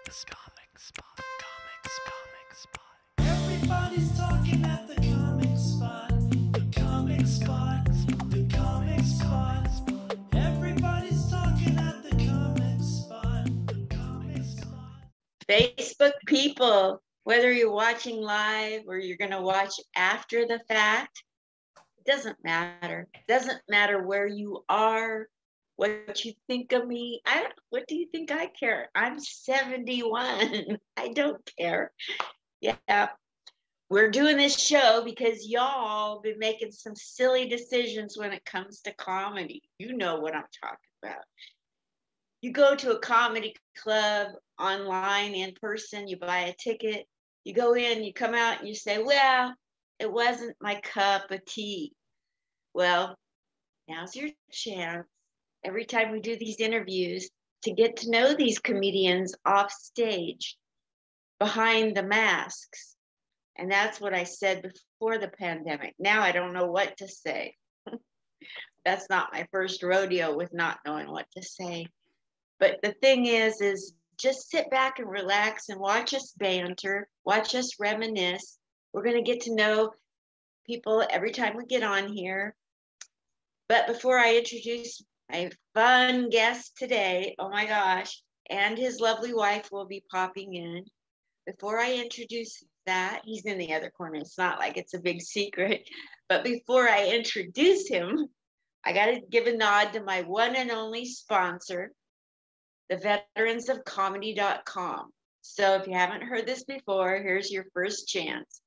Everybody's talking at the comic spot. The comic spot. The comic spot. Everybody's talking at the comic spot. The comic spot. Facebook people, whether you're watching live or you're going to watch after the fact, it doesn't matter. It doesn't matter where you are, what you think of me. What do you think I care? I'm 71. I don't care. Yeah. We're doing this show because y'all been making some silly decisions when it comes to comedy. You know what I'm talking about. You go to a comedy club online, in person, you buy a ticket, you go in, you come out and you say, well, it wasn't my cup of tea. Well, now's your chance. Every time we do these interviews, to get to know these comedians off stage, behind the masks. And that's what I said before the pandemic. Now I don't know what to say. That's not my first rodeo with not knowing what to say. But the thing is just sit back and relax and watch us banter, watch us reminisce. We're going to get to know people every time we get on here. But before I introduce my fun guest today, oh my gosh, and his lovely wife will be popping in. Before I introduce that, he's in the other corner. It's not like it's a big secret. But before I introduce him, I got to give a nod to my one and only sponsor, the veteransofcomedy.com. So if you haven't heard this before, here's your first chance.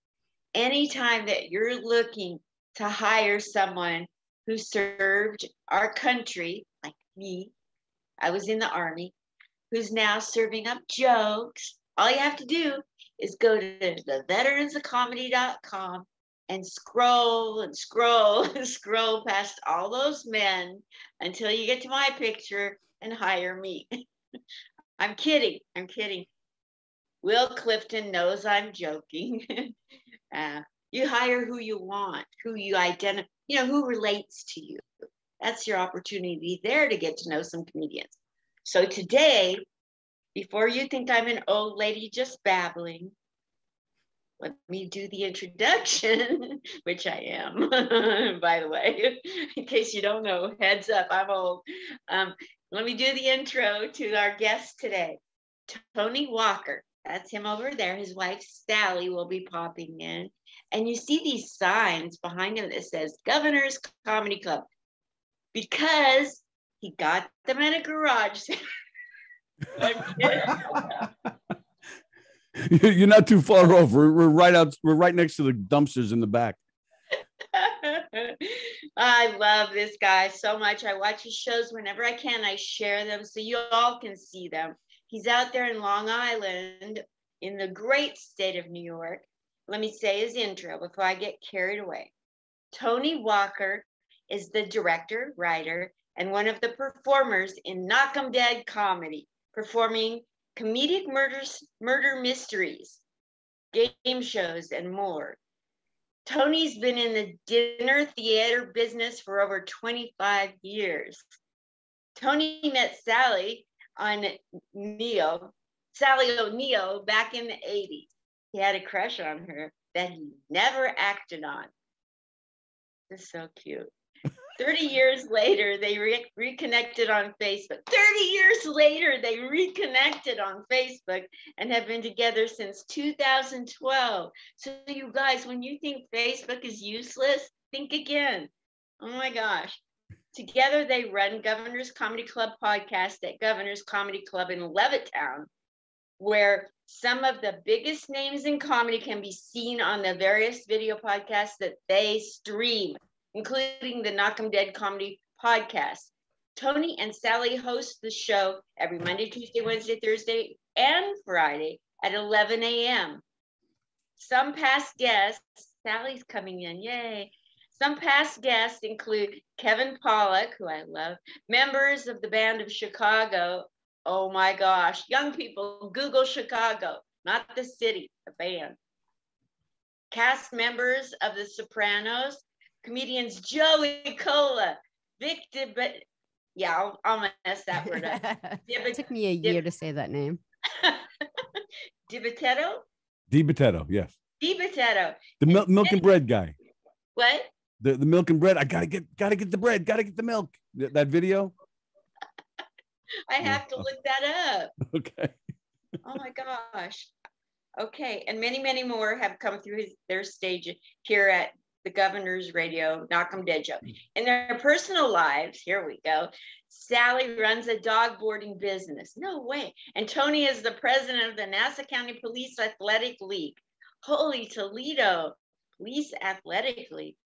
Anytime that you're looking to hire someone who served our country, like me, I was in the Army, who's now serving up jokes, all you have to do is go to the veteransofcomedy.com and scroll and scroll and scroll past all those men until you get to my picture and hire me. I'm kidding. Will Clifton knows I'm joking. You hire who you want, who you identify, who relates to you. That's your opportunity there to get to know some comedians. So today, before you think I'm an old lady just babbling, let me do the introduction, which I am, by the way, in case you don't know, heads up, I'm old. Let me do the intro to our guest today, Tony Walker. That's him over there. His wife, Sallie, will be popping in. And you see these signs behind him that says Governor's Comedy Club, because he got them at a garage sale. You're not too far off. We're right next to the dumpsters in the back. I love this guy so much. I watch his shows whenever I can. I share them so you all can see them. He's out there in Long Island in the great state of New York. Let me say his intro before I get carried away. Tony Walker is the director, writer, and one of the performers in Knock 'em Dead comedy, performing comedic murder mysteries, game shows, and more. Tony's been in the dinner theater business for over 25 years. Tony met Sallie O'Neill back in the 80s. He had a crush on her that he never acted on. This is so cute. 30 years later, they reconnected on Facebook. 30 years later, they reconnected on Facebook and have been together since 2012. So you guys, when you think Facebook is useless, think again. Oh my gosh. Together, they run Governor's Comedy Club podcast at Governor's Comedy Club in Levittown, where some of the biggest names in comedy can be seen on the various video podcasts that they stream, including the Knock 'em Dead comedy podcast. Tony and Sallie host the show every Monday, Tuesday, Wednesday, Thursday, and Friday at 11 a.m. Some past guests, Sallie's coming in, yay. Some past guests include Kevin Pollak, who I love, members of the Band of Chicago. Oh my gosh, young people, Google Chicago, not the city, the band. Cast members of The Sopranos, comedians Joey Cola, Victor, I'll mess that word up. It took me a year to say that name. DiBitetto? DiBitetto, yes. DiBitetto. The milk and bread guy. What? The milk and bread. I gotta get the bread, gotta get the milk. That video. I have to look that up. Okay. Oh my gosh. Okay. And many, many more have come through their stage here at the Governor's Radio, Knock 'em Dead Show. In their personal lives, here we go. Sallie runs a dog boarding business. No way. And Tony is the president of the Nassau County Police Athletic League. Holy Toledo. Police Athletic League.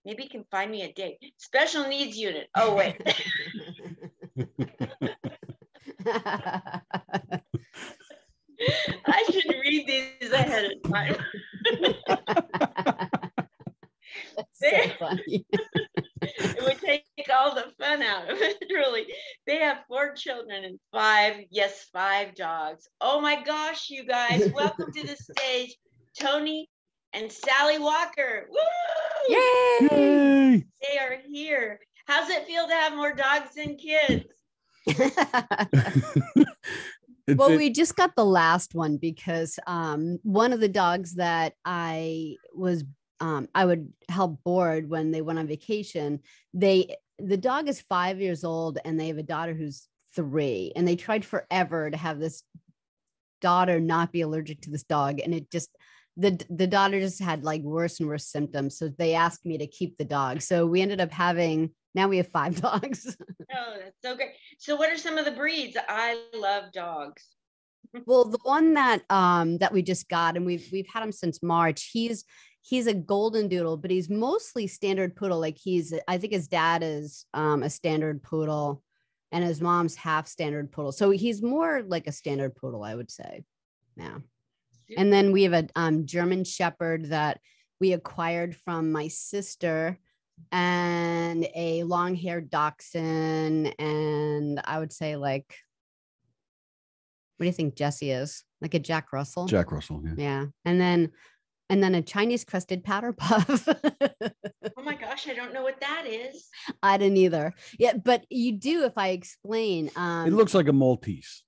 Maybe you can find me a date. Special needs unit. Oh, wait. I should read these ahead of time. That's so funny. It would take all the fun out of it, really. They have 4 children and 5 dogs. Oh my gosh, you guys. Welcome to the stage, Tony and Sallie Walker. Woo! Yay! Yay! They are here. How's it feel to have more dogs than kids? Well, we just got the last one because one of the dogs that I would help board when they went on vacation, the dog is 5 years old and they have a daughter who's 3, and they tried forever to have this daughter not be allergic to this dog, and it just the daughter just had like worse and worse symptoms, so they asked me to keep the dog, so we ended up having, now we have 5 dogs. Oh, that's so great. So what are some of the breeds? I love dogs. Well, the one that we just got, and we've had him since March, he's a golden doodle, but he's mostly standard poodle. Like I think his dad is a standard poodle and his mom's half standard poodle. So he's more like a standard poodle, I would say. Yeah. And then we have a German Shepherd that we acquired from my sister, and a long-haired Dachshund, and I would say, like, what do you think Jessie is? Like a Jack Russell? Jack Russell, yeah. Yeah. And then a Chinese crested powder puff. Oh my gosh, I don't know what that is. I didn't either. Yeah, but you do if I explain. It looks like a Maltese.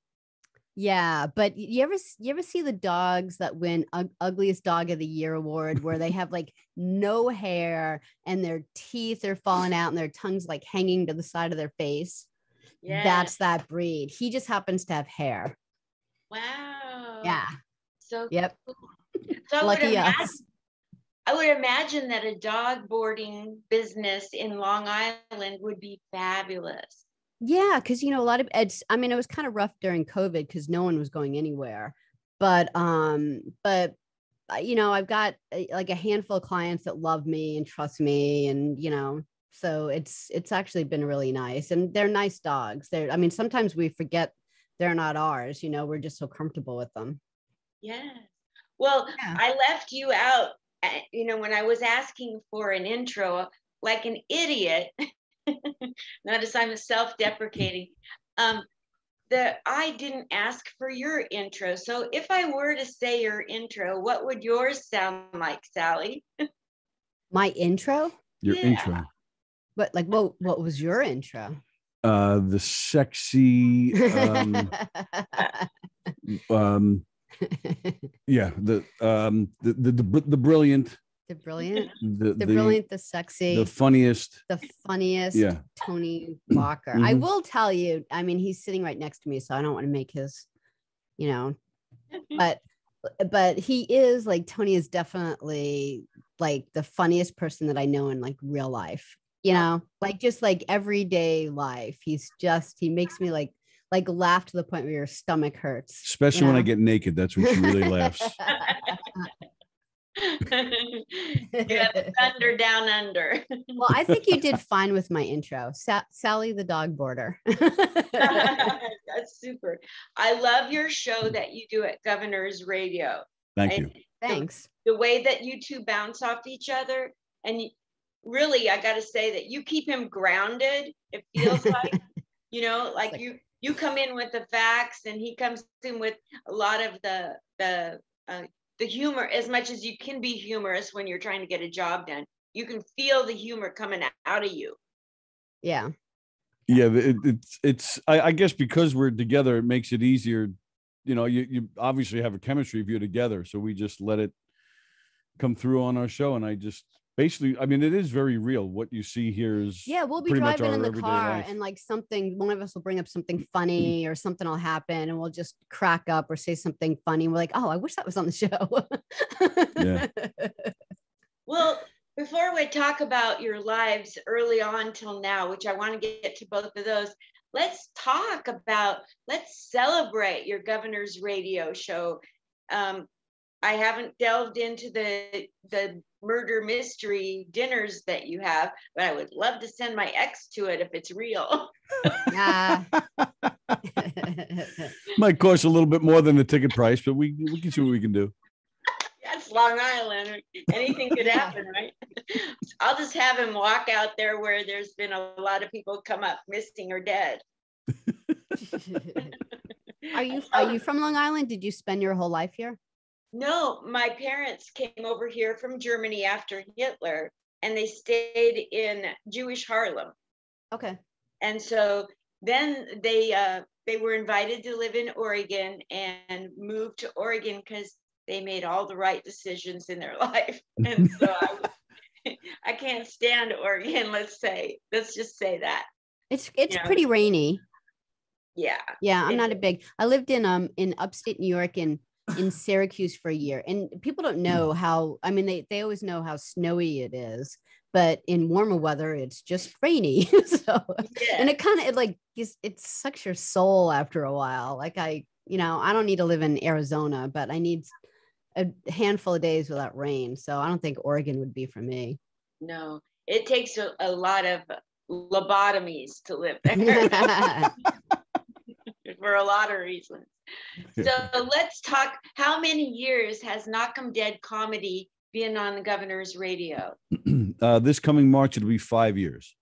Yeah, but you ever see the dogs that win ugliest dog of the year award, where they have like no hair and their teeth are falling out and their tongue's like hanging to the side of their face? Yeah. That's that breed. He just happens to have hair. Wow. Yeah. So Yep. cool. So Lucky us. I would imagine that a dog boarding business in Long Island would be fabulous. Yeah, because a lot of it was kind of rough during COVID because no one was going anywhere. But I've got like a handful of clients that love me and trust me, and so it's actually been really nice, and they're nice dogs. Sometimes we forget they're not ours. We're just so comfortable with them. Yeah. Well, Yeah. I left you out, when I was asking for an intro, like an idiot. Notice I'm self-deprecating. I didn't ask for your intro. So if I were to say your intro, what would yours sound like, Sallie? My intro? Your Yeah. intro. But like, what was your intro? The sexy, yeah, the brilliant, the brilliant, the brilliant, the sexy, the funniest. Yeah. Tony Walker. I will tell you, he's sitting right next to me, so I don't want to make his, but he is like, Tony is definitely like the funniest person that I know in like real life, like just like everyday life. He makes me like laugh to the point where your stomach hurts. Especially when I get naked. That's when she really laughs. Yeah, thunder down under. Well, I think you did fine with my intro. Sallie the dog boarder. That's super. I love your show that you do at Governor's Radio. Thank you. Thanks. The way that you two bounce off each other. And really, I got to say that you keep him grounded. It feels like, like you come in with the facts and he comes in with a lot of the humor. As much as you can be humorous when you're trying to get a job done, you can feel the humor coming out of you. Yeah. Yeah, it's I guess because we're together, it makes it easier you obviously have a chemistry if you're together. So we just let it come through on our show. And I just basically, I mean, it is very real. What you see here is we'll be pretty much driving our in the everyday car life. and like one of us will bring up something funny or something will happen and we'll just crack up or say something funny. We're like, oh, I wish that was on the show. Yeah. Well, before we talk about your lives early on till now, which I want to get to both of those, let's celebrate your governor's radio show. I haven't delved into the murder mystery dinners that you have, but I would love to send my ex to it if it's real. Yeah. Might cost a little bit more than the ticket price, but we can see what we can do. That's Long Island. Anything could happen, right? I'll just have him walk out there where there's been a lot of people come up missing or dead. Are you from Long Island? Did you spend your whole life here? No, my parents came over here from Germany after Hitler, and they stayed in Jewish Harlem. Okay. And so then they were invited to live in Oregon and moved to Oregon because they made all the right decisions in their life. And so I can't stand Oregon. Let's just say that. It's pretty rainy. Yeah. Yeah, I'm not a big. I lived in upstate New York in Syracuse for a year, and people don't know how. I mean, they always know how snowy it is, but in warmer weather, it's just rainy. So, and it kind of it sucks your soul after a while. Like I don't need to live in Arizona, but I need a handful of days without rain. So I don't think Oregon would be for me. No, it takes a lot of lobotomies to live there. For a lot of reasons. So let's talk, how many years has Knock 'em Dead comedy been on the governor's radio? This coming March, it'll be 5 years.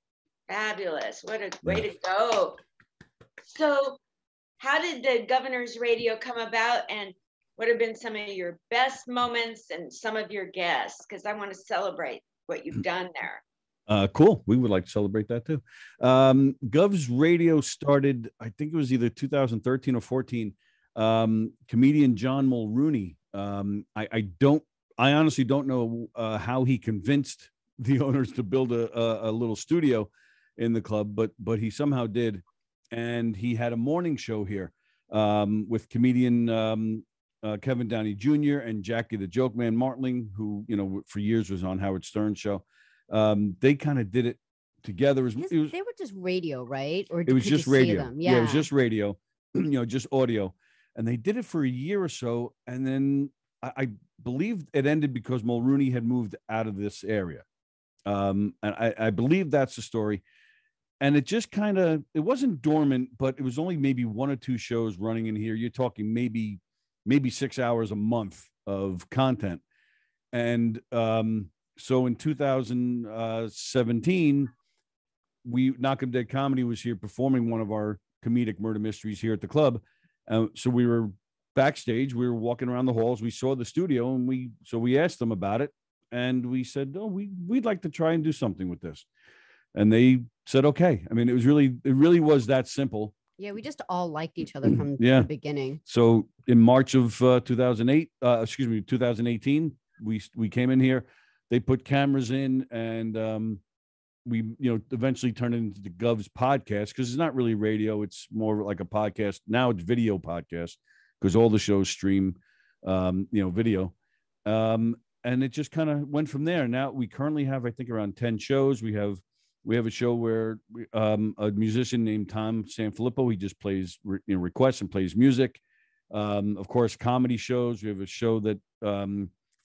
Fabulous. What a way to go. So how did the governor's radio come about, and what have been some of your best moments and some of your guests? Because I want to celebrate what you've done there. Cool. We would like to celebrate that too. Gov's Radio started, I think it was either 2013 or 14. Comedian John Mulrooney. I honestly don't know how he convinced the owners to build a little studio in the club, but he somehow did. And he had a morning show here with comedian Kevin Downey Jr. and Jackie the Joke Man Martling, who for years was on Howard Stern's show. They kind of did it together. They were just radio, right? Or it was just radio. Yeah, it was just radio, just audio. And they did it for a year or so. And then I believe it ended because Mulrooney had moved out of this area. And I believe that's the story. And it just it wasn't dormant, but it was only maybe 1 or 2 shows running in here. You're talking maybe 6 hours a month of content. And, so in 2017, Knock 'em Dead Comedy was here performing one of our comedic murder mysteries here at the club. So we were backstage. We were walking around the halls. We saw the studio, and we asked them about it, and we said, "Oh, we'd like to try and do something with this." And they said, "Okay." I mean, it really was that simple. Yeah, we just all liked each other from the beginning. So in March of 2018, we came in here. They put cameras in, and we, eventually turned it into the Gov's podcast, because it's not really radio. It's more like a podcast. Now it's video podcast, because all the shows stream, video. And it just kind of went from there. Now we currently have, I think, around 10 shows. We have a show where a musician named Tom Sanfilippo, he just plays requests and plays music. Of course, comedy shows. We have a show that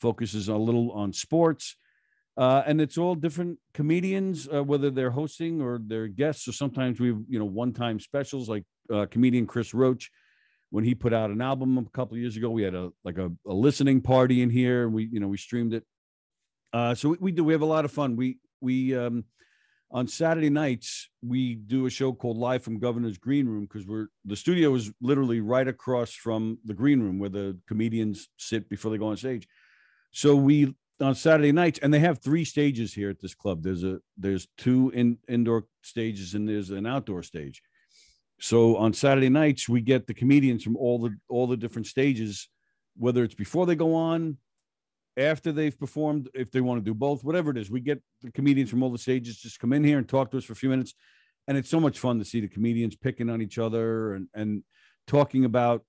focuses a little on sports, and it's all different comedians, whether they're hosting or they're guests. So sometimes we have, one-time specials, like comedian Chris Roach, when he put out an album a couple of years ago. We had a listening party in here, and we streamed it. So we have a lot of fun. We on Saturday nights, we do a show called Live from Governor's Green Room, because the studio is literally right across from the green room where the comedians sit before they go on stage. So on Saturday nights, and they have 3 stages here at this club. There's 2 indoor stages, and there's an outdoor stage. So on Saturday nights, we get the comedians from all the different stages, whether it's before they go on, after they've performed, if they want to do both, whatever it is. We get the comedians from all the stages just come in here and talk to us for a few minutes. And it's so much fun to see the comedians picking on each other and talking about,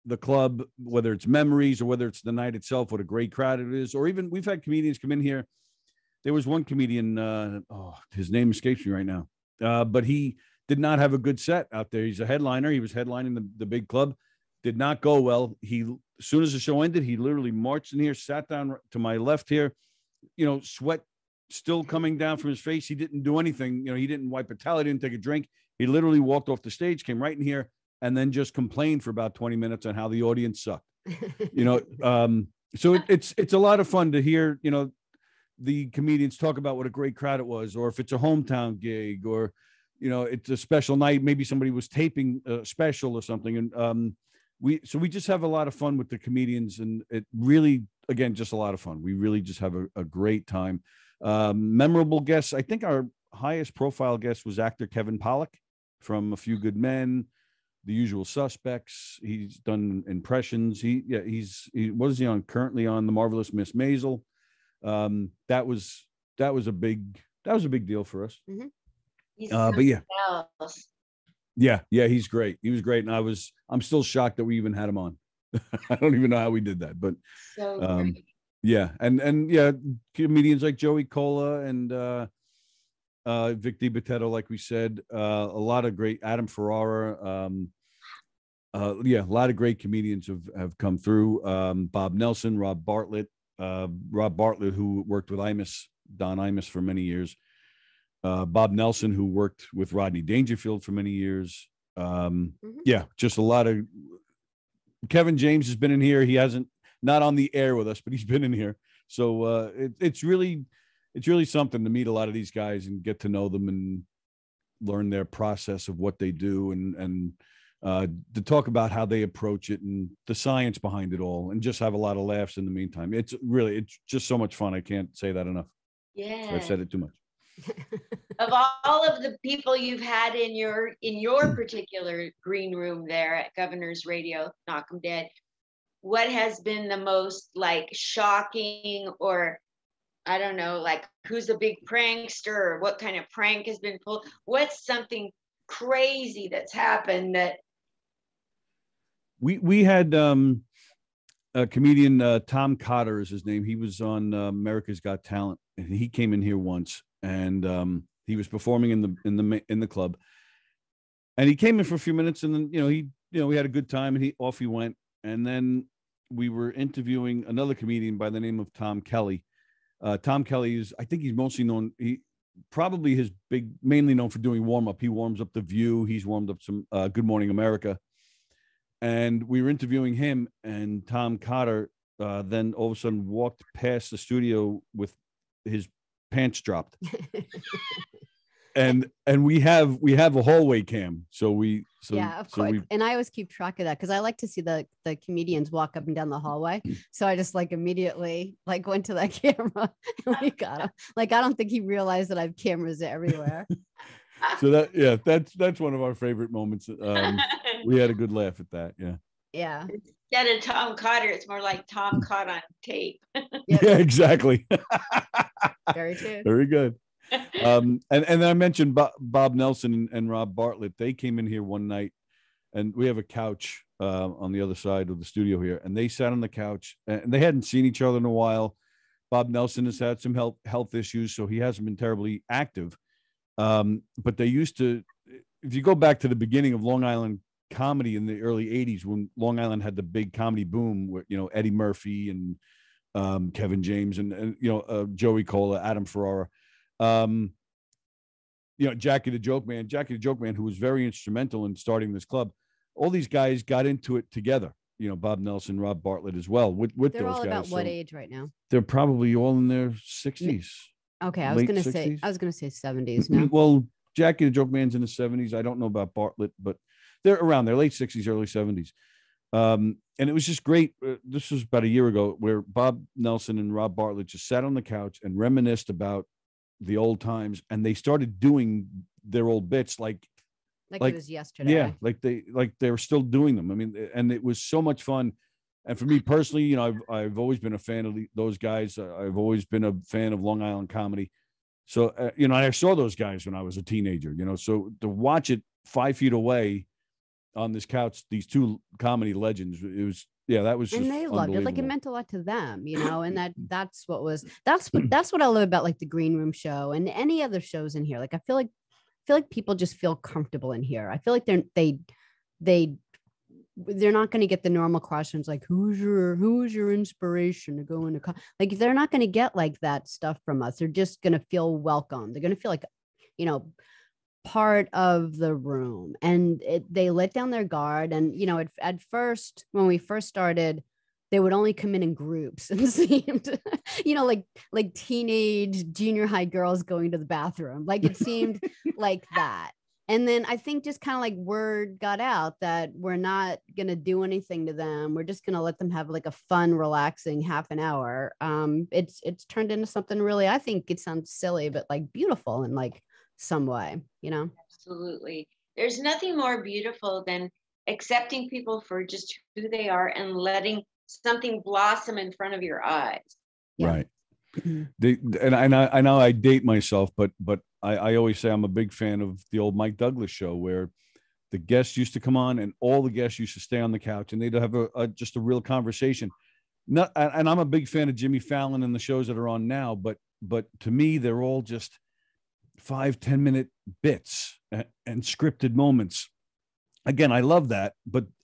the club, whether it's memories or whether it's the night itself, what a great crowd it is. Or even we've had comedians come in here. There was one comedian, his name escapes me right now, but he did not have a good set out there. He's a headliner. He was headlining the big club. Did not go well. As soon as the show ended, he literally marched in here, sat down to my left here, sweat still coming down from his face. He didn't do anything. He didn't wipe a towel. He didn't take a drink. He literally walked off the stage, came right in here, and then just complained for about 20 minutes on how the audience sucked. So it's a lot of fun to hear, the comedians talk about what a great crowd it was, or if it's a hometown gig, or, it's a special night. Maybe somebody was taping a special or something. And we just have a lot of fun with the comedians, and it really, again, just a lot of fun. We really just have a great time. Memorable guests. I think our highest profile guest was actor Kevin Pollak from A Few Good Men, The Usual Suspects. He's done impressions. What is he on currently on The Marvelous Miss Maisel? That was a big deal for us. Mm-hmm. But yeah, he's great. He was great, and I'm still shocked that we even had him on. I don't even know how we did that, but so great. Yeah, and yeah, comedians like Joey Cola and Vic DiBitetto, like we said, a lot of great Adam Ferrara. A lot of great comedians have come through. Bob Nelson, Rob Bartlett, who worked with Don Imus for many years. Bob Nelson, who worked with Rodney Dangerfield for many years. Yeah, just a lot of. Kevin James has been in here. He hasn't. Not on the air with us, but he's been in here. So it's really something to meet a lot of these guys and get to know them and learn their process of what they do and to talk about how they approach it and the science behind it all, and just have a lot of laughs in the meantime. It's just so much fun. I can't say that enough. Yeah, so I've said it too much. Of all of the people you've had in your particular green room there at Governor's Radio, Knock 'em Dead, what has been the most shocking, or I don't know, who's a big prankster, or what kind of prank has been pulled? What's something crazy that's happened that we had a comedian, Tom Cotter is his name. He was on America's Got Talent, and he came in here once, and he was performing in the club, and he came in for a few minutes, and then we had a good time, and off he went. And then we were interviewing another comedian by the name of Tom Kelly. Tom Kelly I think he's mostly known, mainly known for doing warm-up. He warms up The View. He's warmed up some Good Morning America. And we were interviewing him, and Tom Cotter then all of a sudden walked past the studio with his pants dropped. and we have a hallway cam, of course. And I always keep track of that because I like to see the comedians walk up and down the hallway. So I just immediately went to that camera and we got him. I don't think he realized that I have cameras everywhere. So that's one of our favorite moments. We had a good laugh at that. Yeah. Instead of Tom Cotter, it's more like Tom caught on tape. Yeah, exactly. Very true. Very good. And I mentioned Bob Nelson and Rob Bartlett. They came in here one night, and we have a couch on the other side of the studio here, and they sat on the couch, and they hadn't seen each other in a while. Bob Nelson has had some health issues, so he hasn't been terribly active. But they used to, if you go back to the beginning of Long Island comedy in the early 80s, when Long Island had the big comedy boom, where Eddie Murphy and Kevin James and Joey Cola, Adam Ferrara. Jackie the Joke Man, who was very instrumental in starting this club. All these guys got into it together. Bob Nelson, Rob Bartlett as well. With they're those all guys. About what age right now? They're probably all in their 60s. Okay, I was gonna say 70s. No, well, Jackie the Joke Man's in the 70s. I don't know about Bartlett, but they're around their late 60s, early 70s. And it was just great. This was about a year ago, where Bob Nelson and Rob Bartlett just sat on the couch and reminisced about the old times, and they started doing their old bits Like it was yesterday. Yeah, like they were still doing them. I mean, and it was so much fun. And for me personally, you know, I've always been a fan of those guys. I've always been a fan of Long Island comedy. So, you know, I saw those guys when I was a teenager, you know, so to watch it 5 feet away on this couch, these two comedy legends, it was, yeah, that was just, and they loved it. Like it meant a lot to them, you know, and that's what I love about like the Green Room show and any other shows in here. Like, I feel like people just feel comfortable in here. I feel like they're not going to get the normal questions like who's your inspiration to go into like they're not going to get like that stuff from us. They're just going to feel welcome. They're going to feel like, you know, part of the room, and they let down their guard. And you know, at first when we first started, they would only come in groups and seemed, you know, like teenage junior high girls going to the bathroom. Like it seemed like that. And then I think just kind of like word got out that we're not going to do anything to them. We're just going to let them have like a fun, relaxing half an hour. It's turned into something really, I think it sounds silly, but like beautiful in like some way, you know? Absolutely. There's nothing more beautiful than accepting people for just who they are and letting something blossom in front of your eyes. Yeah. Right. And I know I date myself, but I always say I'm a big fan of the old Mike Douglas show where the guests used to come on and all the guests used to stay on the couch and they'd have just a real conversation. And I'm a big fan of Jimmy Fallon and the shows that are on now, but to me, they're all just 5-10 minute bits and scripted moments. Again, I love that,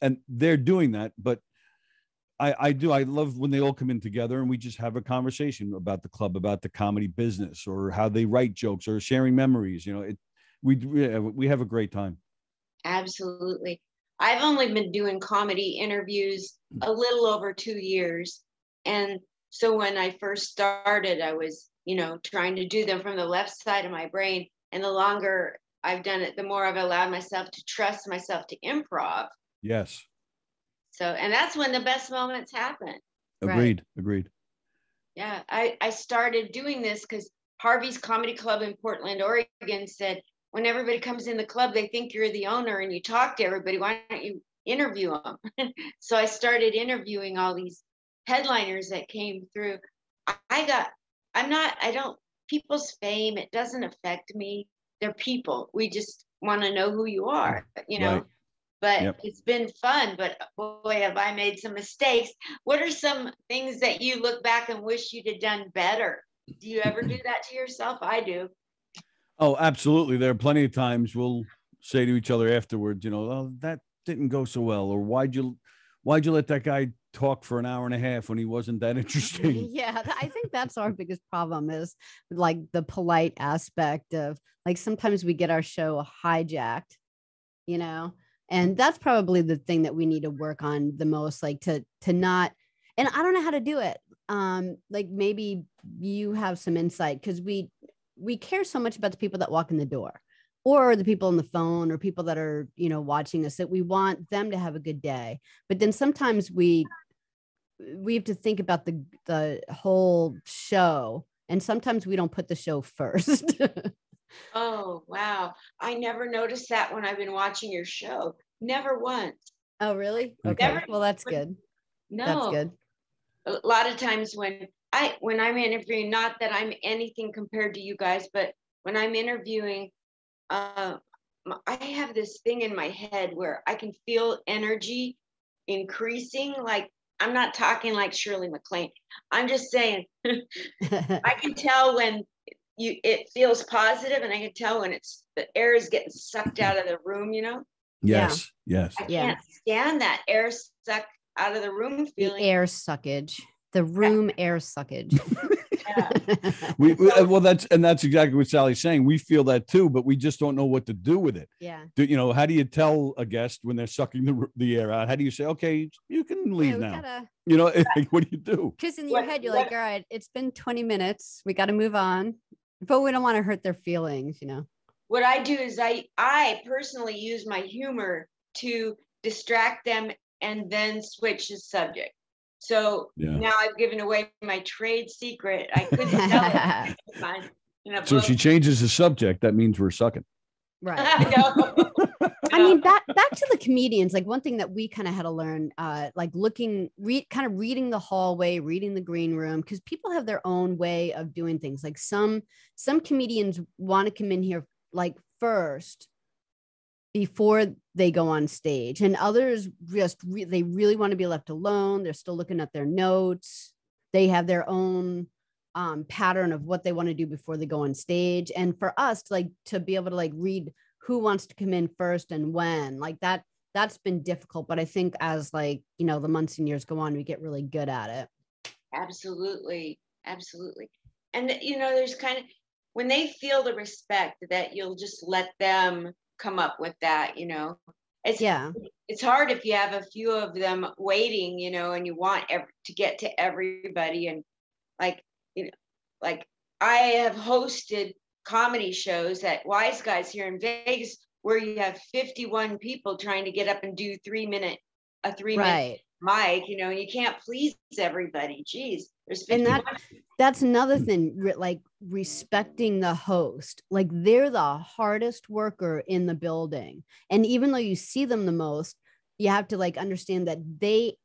and they're doing that, but I love when they all come in together and we just have a conversation about the club, about the comedy business, or how they write jokes, or sharing memories. You know, we have a great time. Absolutely. I've only been doing comedy interviews a little over 2 years. And so when I first started, I was, you know, trying to do them from the left side of my brain. And the longer I've done it, the more I've allowed myself to trust myself to improv. Yes. So, and that's when the best moments happen. Agreed. Right. Agreed. Yeah. I started doing this because Harvey's Comedy Club in Portland, Oregon said, when everybody comes in the club, they think you're the owner and you talk to everybody. Why don't you interview them? So I started interviewing all these headliners that came through. People's fame, it doesn't affect me. They're people. We just want to know who you are, you know. Right. But Yep. It's been fun. But boy, have I made some mistakes. What are some things that you look back and wish you'd have done better? Do you ever do that to yourself? I do. Oh, absolutely. There are plenty of times we'll say to each other afterwards, you know, oh, that didn't go so well, or why'd you let that guy talk for an hour and a half when he wasn't that interesting? Yeah, I think that's our biggest problem is like the polite aspect of like sometimes we get our show hijacked, you know, and that's probably the thing that we need to work on the most, like to not, and I don't know how to do it. Like maybe you have some insight because we care so much about the people that walk in the door or the people on the phone or people that are, you know, watching us, that we want them to have a good day. But then sometimes we have to think about the whole show. And sometimes we don't put the show first. Oh, wow. I never noticed that when I've been watching your show. Never once. Oh, really? Okay. Never. Well, that's good. No. That's good. A lot of times when I'm interviewing, not that I'm anything compared to you guys, but when I'm interviewing, I have this thing in my head where I can feel energy increasing. Like, I'm not talking like Shirley MacLaine. I'm just saying, I can tell when it feels positive, and I can tell when the air is getting sucked out of the room, you know? Yes. Yes. I can't stand that air sucked out of the room feeling. The air suckage, the room air suckage. Yeah. Well, that's exactly what Sallie's saying. We feel that too, but we just don't know what to do with it. Yeah. You know, how do you tell a guest when they're sucking the air out? How do you say, okay, you can leave now? You know, like, what do you do? Because in your head, you're like, all right, it's been 20 minutes. We got to move on. But we don't want to hurt their feelings, you know? What I do is I personally use my humor to distract them and then switch the subject. So now I've given away my trade secret. I couldn't tell it. So if she changes the subject, that means we're sucking. Right. I know. I mean, back to the comedians, like one thing that we kind of had to learn, like kind of reading the hallway, reading the green room, because people have their own way of doing things. Like some comedians want to come in here like first before they go on stage, and others just they really want to be left alone. They're still looking at their notes. They have their own pattern of what they want to do before they go on stage. And for us to be able to like read who wants to come in first and when, like that's been difficult. But I think as like, you know, the months and years go on, we get really good at it. Absolutely. Absolutely. And, you know, there's kind of, when they feel the respect that you'll just let them come up with that, you know, it's hard if you have a few of them waiting, you know, and you want to get to everybody. And like, you know, like I have hosted comedy shows at Wise Guys here in Vegas where you have 51 people trying to get up and do a 3-minute mic, you know, and you can't please everybody. Geez, there's 51. And that's another thing, like respecting the host. Like they're the hardest worker in the building. And even though you see them the most, you have to like understand that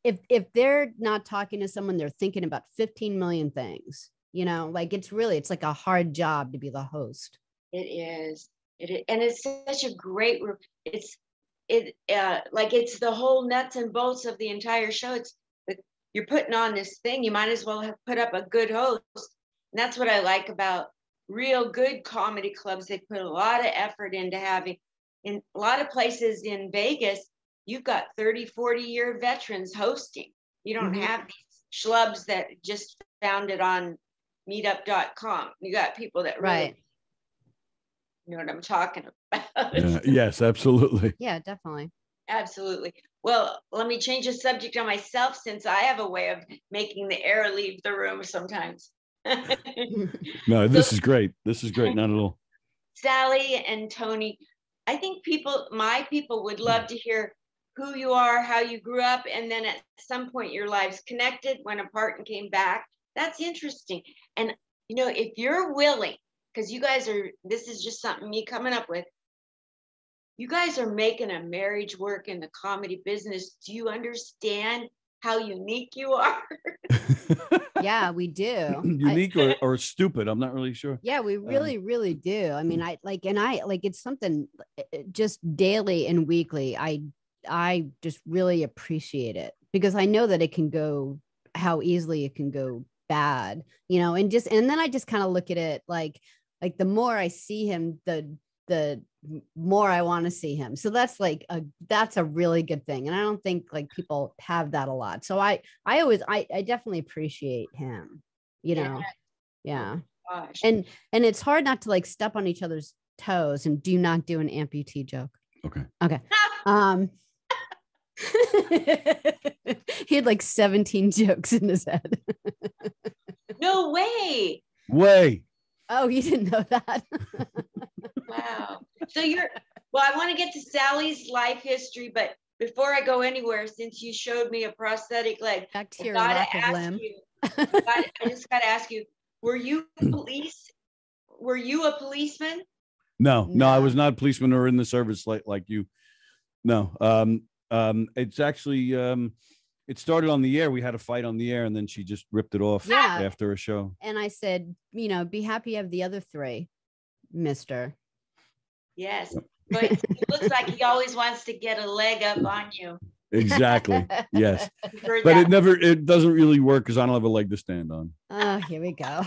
if they're not talking to someone, they're thinking about 15 million things, you know, like it's like a hard job to be the host. It is. And it's such a great, it's the whole nuts and bolts of the entire show. It's like you're putting on this thing, you might as well have put up a good host. And that's what I like about real good comedy clubs. They put a lot of effort into having, in a lot of places in Vegas, you've got 30-40-year veterans hosting. You don't have these schlubs that just found it on meetup.com. You got people that really know what I'm talking about. Yes, absolutely. Yeah, definitely. Absolutely. Well, let me change the subject on myself since I have a way of making the air leave the room sometimes. No, this is great. This is great. Not at all. Sallie and Tony, I think my people would love to hear who you are, how you grew up, and then at some point your lives connected, went apart and came back. That's interesting. And, you know, if you're willing, because you guys this is just something me coming up with, you guys are making a marriage work in the comedy business. Do you understand how unique you are? Yeah, we do. Unique or stupid, I'm not really sure. Yeah, we really, really do. I mean, it's something just daily and weekly. I just really appreciate it because I know that it can go, how easily it can go bad, you know, and then I just kind of look at it like the more I see him, the more I want to see him. So that's that's a really good thing. And I don't think like people have that a lot. So I definitely appreciate him, you know? Yeah. Gosh. And it's hard not to like step on each other's toes and do not do an amputee joke. Okay. He had like 17 jokes in his head. No way. Oh, you didn't know that? Wow. So I want to get to Sallie's life history, but before I go anywhere, since you showed me a prosthetic leg, back to your lack of limb. I just got to ask you, were you a policeman? No, I was not a policeman or in the service like you. No. It's actually it started on the air. We had a fight on the air and then she just ripped it off after a show. And I said, you know, be happy you have the other 3, mister. Yes. But it looks like he always wants to get a leg up on you. Exactly. Yes. But it doesn't really work because I don't have a leg to stand on. Oh, here we go.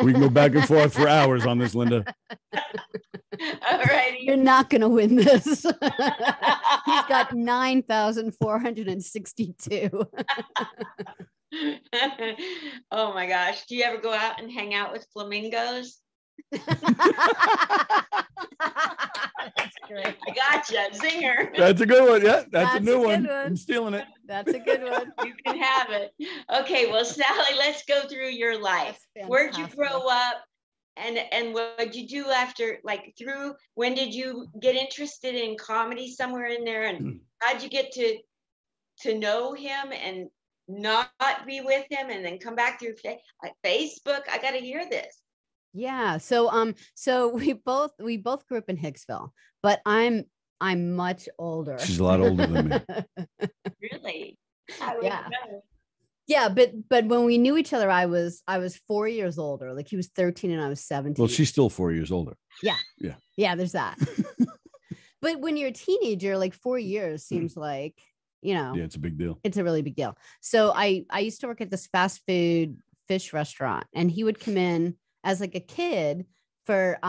We can go back and forth for hours on this, Linda. All righty. You're not going to win this. He's got 9,462. Oh my gosh. Do you ever go out and hang out with flamingos? That's great. I gotcha. Zinger. That's a good one. Yeah, that's a new one. I'm stealing it. That's a good one. You can have it. Okay, well, Sallie, let's go through your life. Where'd you grow up? And what did you do after, when did you get interested in comedy somewhere in there? And how'd you get to know him and not be with him and then come back through Facebook? I got to hear this. Yeah. So we both grew up in Hicksville, but I'm I'm much older. She's a lot older than me. Really? I would Yeah. know. Yeah, but when we knew each other, I was 4 years older. Like he was 13 and I was 17. Well, she's still 4 years older. Yeah, there's that. But when you're a teenager, like 4 years seems like, Yeah, it's a big deal. it's a really big deal. So I used to work at this fast food fish restaurant, and he would come in as like a kid for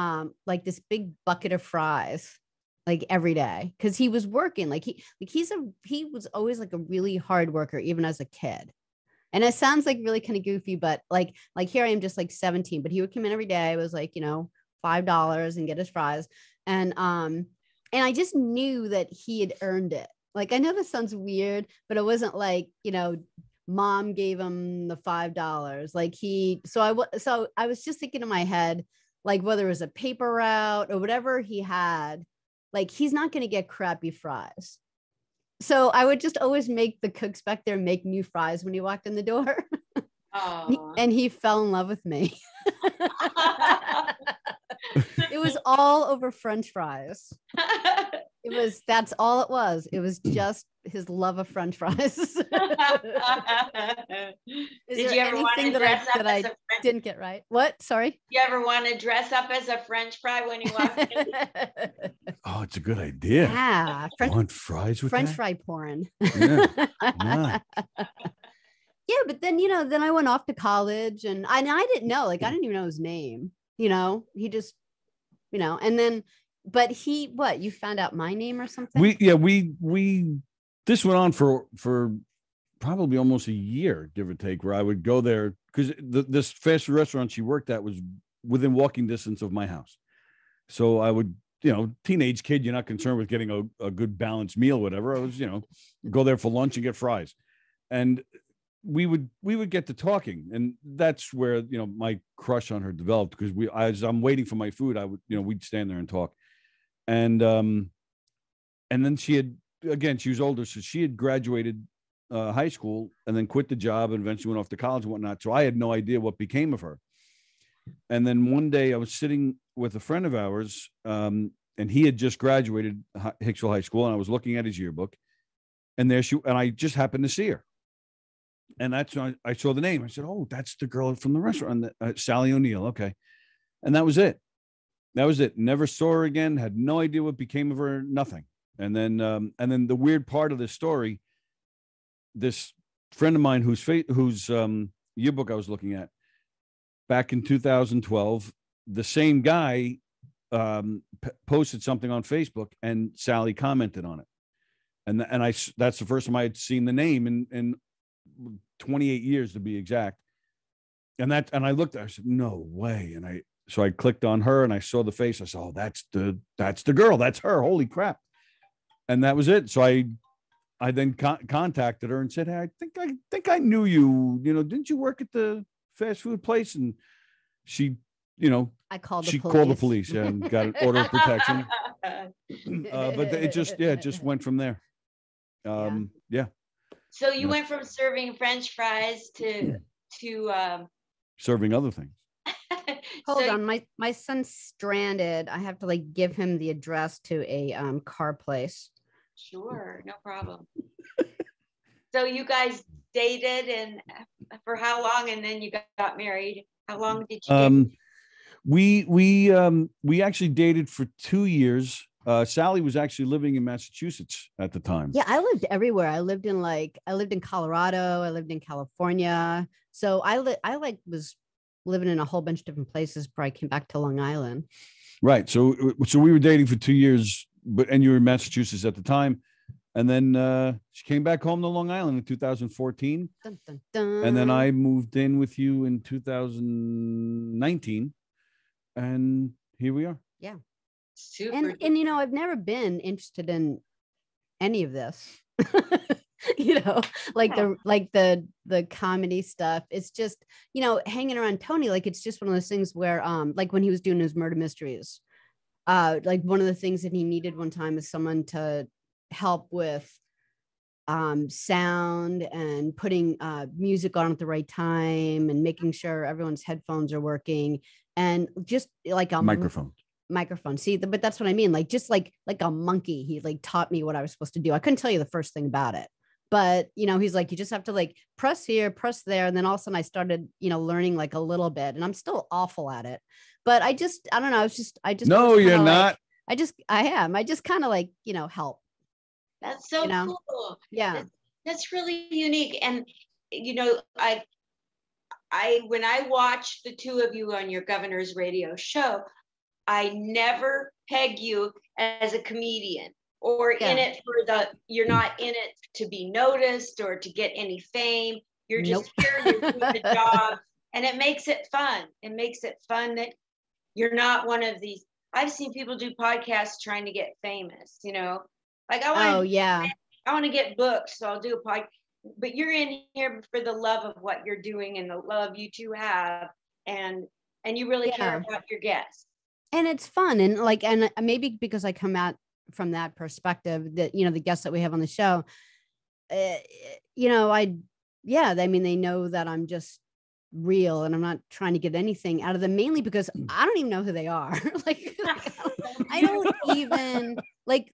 like this big bucket of fries like every day, because he was working. Like he was always like a really hard worker even as a kid. And it sounds like really kind of goofy, but like here I am just like 17, but he would come in every day. It was like, $5 and get his fries. And I just knew that he had earned it. Like, I know this sounds weird, but it wasn't like, mom gave him the $5. Like so I was just thinking in my head, like whether it was a paper route or whatever he had, like he's not going to get crappy fries. So I would just always make the cooks back there make new fries when he walked in the door. Oh. And he fell in love with me. It was all over French fries. That's all it was. It was just his love of French fries. Is Did there you ever want to anything dress up that as I a French? didn't get right? What? Sorry. You ever want to dress up as a French fry when you walk in? Oh, it's a good idea. Yeah. I want fries with French that? fry porn. Yeah. Nah. Yeah, but then then I went off to college, and I didn't know, like I didn't even know his name. He just, and then, but you found out my name or something? We this went on for probably almost a year, give or take, where I would go there because this fast food restaurant she worked at was within walking distance of my house. So I would, teenage kid, you're not concerned with getting a good balanced meal, whatever. I was, go there for lunch and get fries. And we would get to talking, and that's where my crush on her developed, because as I'm waiting for my food, I would we'd stand there and talk, and then she was older, so she had graduated high school and then quit the job and eventually went off to college and whatnot. So I had no idea what became of her. And then one day I was sitting with a friend of ours, and he had just graduated Hicksville High School, and I was looking at his yearbook, and I just happened to see her. And that's when I saw the name. I said, "Oh, that's the girl from the restaurant, Sallie O'Neill." Okay. And that was it. Never saw her again. Had no idea what became of her. Nothing. And then the weird part of this story, this friend of mine whose yearbook I was looking at back in 2012, the same guy posted something on Facebook, and Sallie commented on it. And that's the first time I had seen the name in 28 years to be exact. And I looked at her, I said, "No way." And so I clicked on her and I saw the face. I said, "Oh, that's the girl. That's her. Holy crap." And that was it. So I then contacted her and said, "Hey, I think I knew you. Didn't you work at the fast food place?" And she, called the police, yeah, and got an order of protection. But it just went from there. Yeah. So you went from serving French fries to serving other things. Hold on, my son's stranded. I have to give him the address to a car place. Sure, no problem. So you guys dated, and for how long? And then you got married. How long did you date? We actually dated for 2 years. Sallie was actually living in Massachusetts at the time. Yeah, I lived everywhere. I lived in Colorado. I lived in California. So I was living in a whole bunch of different places before I came back to Long Island. Right. So we were dating for 2 years, and you were in Massachusetts at the time. And then she came back home to Long Island in 2014. Dun, dun, dun. And then I moved in with you in 2019. And here we are. Yeah. Super. And I've never been interested in any of this. The comedy stuff. It's just, hanging around Tony, it's just one of those things where when he was doing his murder mysteries, one of the things that he needed one time is someone to help with sound and putting music on at the right time and making sure everyone's headphones are working, and just like a microphone. microphone. See, but that's what I mean. Like, just like a monkey, he like taught me what I was supposed to do. I couldn't tell you the first thing about it, but you know, he's like, you just have to like press here, press there. And then all of a sudden I started, you know, learning like a little bit, and I'm still awful at it, but I don't know. No, you're not. I am. I just kind of like, you know, help. That's so You know? cool. Yeah. That's really unique. And, you know, when I watched the two of you on your Governor's radio show, I never peg you as a comedian or in it you're not in it to be noticed or to get any fame. You're just here, you're doing the job, and it makes it fun. It makes it fun that you're not one of these. I've seen people do podcasts trying to get famous, you know, like I want to get booked, so I'll do a podcast. But you're in here for the love of what you're doing and the love you two have, and you really care about your guests. And it's fun, and like, and maybe because I come out from that perspective, that, you know, the guests that we have on the show, you know, I mean, they know that I'm just real and I'm not trying to get anything out of them, mainly because I don't even know who they are. Like, I don't even like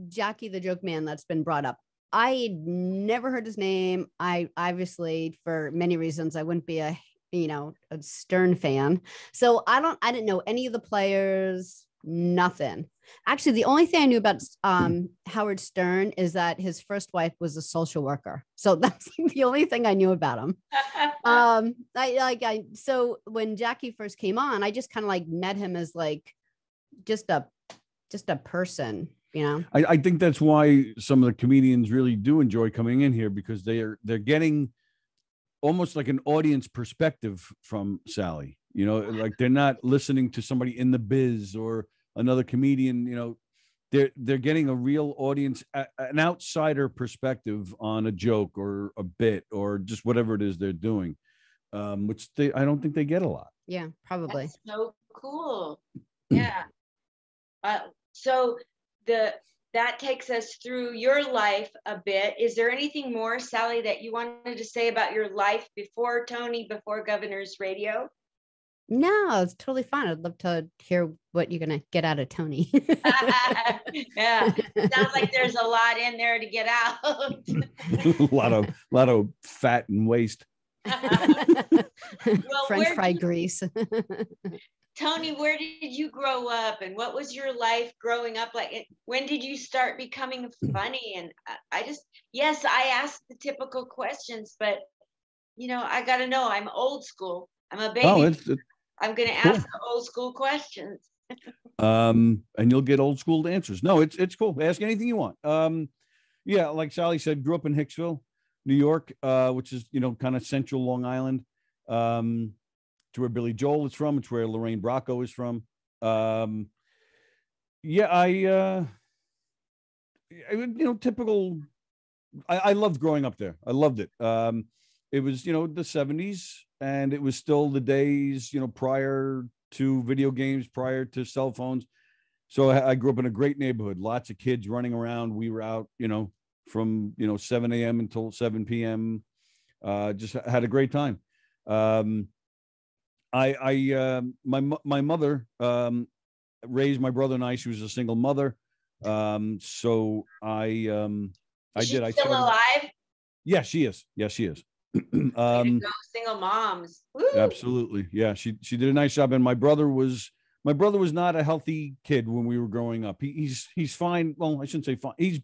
Jackie the Joke Man that's been brought up. I never heard his name. I obviously, for many reasons, I wouldn't be a Stern fan. So I didn't know any of the players, nothing. Actually, the only thing I knew about Howard Stern is that his first wife was a social worker. So that's the only thing I knew about him. So when Jackie first came on, I just kind of like met him as like just a person, you know. I think that's why some of the comedians really do enjoy coming in here, because they're getting almost like an audience perspective from Sallie, you know, like they're not listening to somebody in the biz or another comedian, you know, they're getting a real audience, an outsider perspective on a joke or a bit or just whatever it is they're doing, which I don't think they get a lot. Yeah, probably. That's so cool. Yeah. So that takes us through your life a bit. Is there anything more, Sallie, that you wanted to say about your life before Tony, before Governor's Radio? No, it's totally fine. I'd love to hear what you're going to get out of Tony. Yeah. Sounds like there's a lot in there to get out. a lot of fat and waste. Well, French fry grease. Tony, where did you grow up, and what was your life growing up like? When did you start becoming funny? And I asked the typical questions, but you know, I got to know. I'm old school. I'm a baby. I'm going to ask the old school questions. And you'll get old school answers. No, it's cool. Ask anything you want. Yeah, like Sallie said, grew up in Hicksville, New York, which is, you know, kind of central Long Island. To where Billy Joel is from. It's where Lorraine Bracco is from. Typical. I loved growing up there. I loved it. It was, you know, the 70s, and it was still the days, you know, prior to video games, prior to cell phones. So I grew up in a great neighborhood, lots of kids running around. We were out, you know, from, you know, 7 a.m. until 7 p.m. Just had a great time. My mother raised my brother and I. She was a single mother. So Is she still alive? Yeah, she is. Yeah, she is. Single moms. Woo. Absolutely. Yeah, she did a nice job. And my brother was not a healthy kid when we were growing up. He's fine. Well, I shouldn't say fine. He's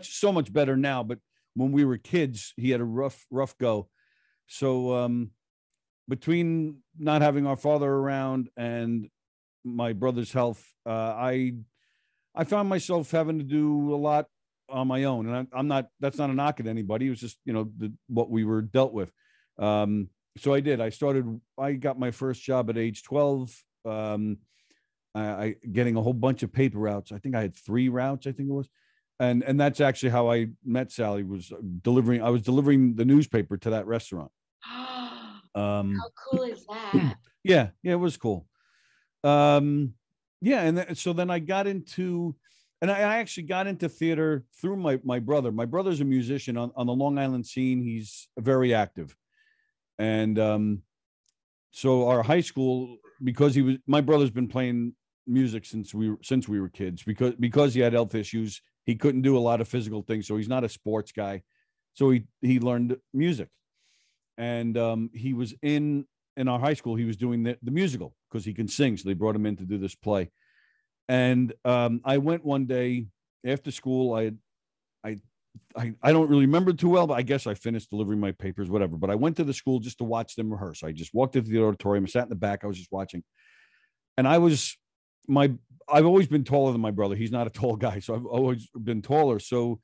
so much better now. But when we were kids, he had a rough go. So between not having our father around and my brother's health, I found myself having to do a lot on my own. And I'm not, that's not a knock at anybody. It was just, you know, what we were dealt with. So I did. I got my first job at age 12. I getting a whole bunch of paper routes. I think I had 3 routes, I think it was. And that's actually how I met Sallie, was I was delivering the newspaper to that restaurant. How cool is that? Yeah, it was cool. So then I got into, and I actually got into theater through my brother. My brother's a musician on the Long Island scene. He's very active. And so our high school, because my brother's been playing music since we were kids, because he had health issues. He couldn't do a lot of physical things, so he's not a sports guy. So he learned music, and he was in our high school. He was doing the musical because he can sing. So they brought him in to do this play. And I went one day after school. I don't really remember too well, but I guess I finished delivering my papers, whatever. But I went to the school just to watch them rehearse. I just walked into the auditorium, I sat in the back. I was just watching, and I've always been taller than my brother. He's not a tall guy, so I've always been taller. So